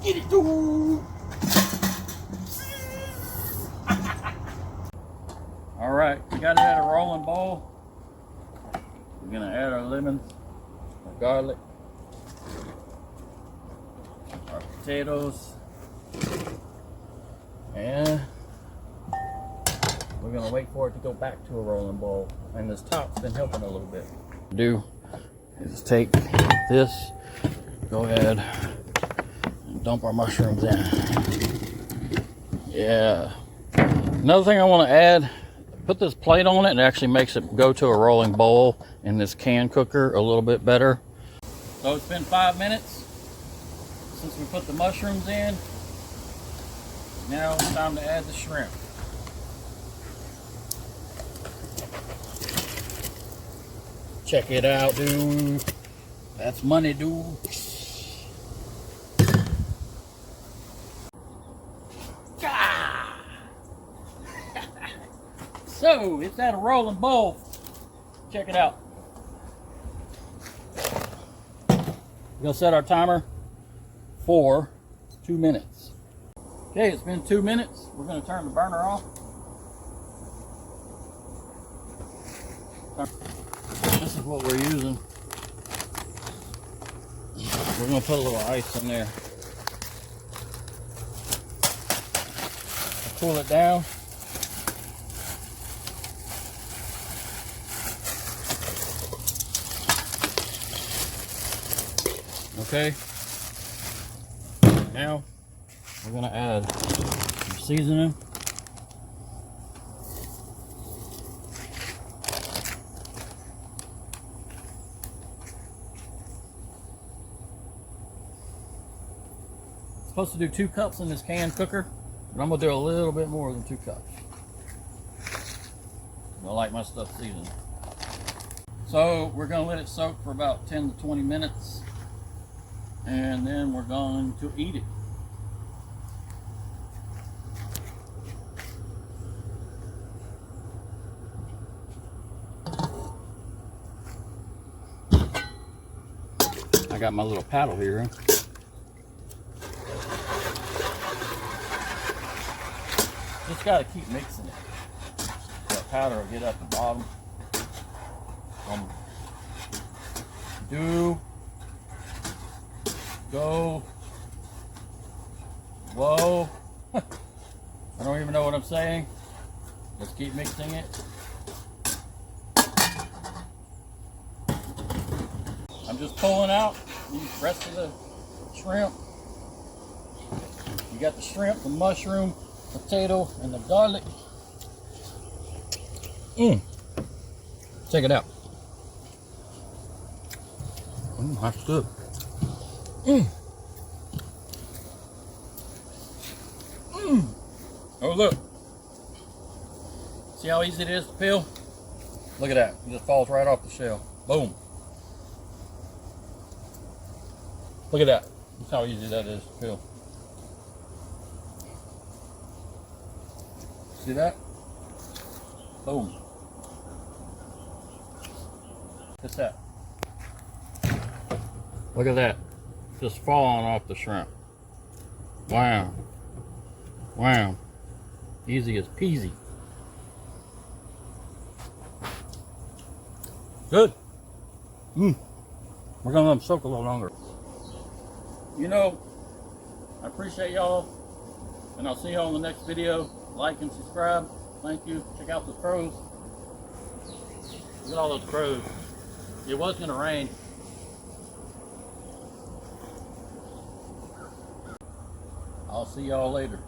Get it, dude. All right, we got it at a rolling boil. We're gonna add our lemons, our garlic, our potatoes, and we're gonna wait for it to go back to a rolling boil. And this top's been helping a little bit. Do is take this, go ahead and dump our mushrooms in. Yeah. Another thing I want to add, put this plate on it, and it actually makes it go to a rolling boil in this can cooker a little bit better. So it's been 5 minutes since we put the mushrooms in. Now it's time to add the shrimp. Check it out, dude. That's money, dude. So it's at a rolling boil. Check it out. We're gonna set our timer for 2 minutes. Okay, it's been 2 minutes. We're gonna turn the burner off. This is what we're using. We're gonna put a little ice in there. Cool it down. Okay. Now we're gonna add some seasoning. Supposed to do 2 cups in this can cooker, but I'm gonna do a little bit more than 2 cups. I like my stuff seasoned. So we're gonna let it soak for about 10 to 20 minutes, and then we're going to eat it. I got my little paddle here. Just gotta keep mixing it. That powder will get at the bottom. Do, go, whoa. I don't even know what I'm saying. Just keep mixing it. I'm just pulling out the rest of the shrimp. You got the shrimp, the mushroom, potato, and the garlic. Check it out. That's good. Oh, look. See how easy it is to peel? Look at that. It just falls right off the shell. Boom. Look at that. That's how easy that is to peel. See that? Boom. What's that? Look at that. Just falling off the shrimp. Wow. Wow. Easy as peasy. Good. We're gonna let them soak a little longer. You know, I appreciate y'all, and I'll see y'all in the next video. Like and subscribe. Thank you. Check out the crows. Look at all those crows. It was gonna rain. I'll see y'all later.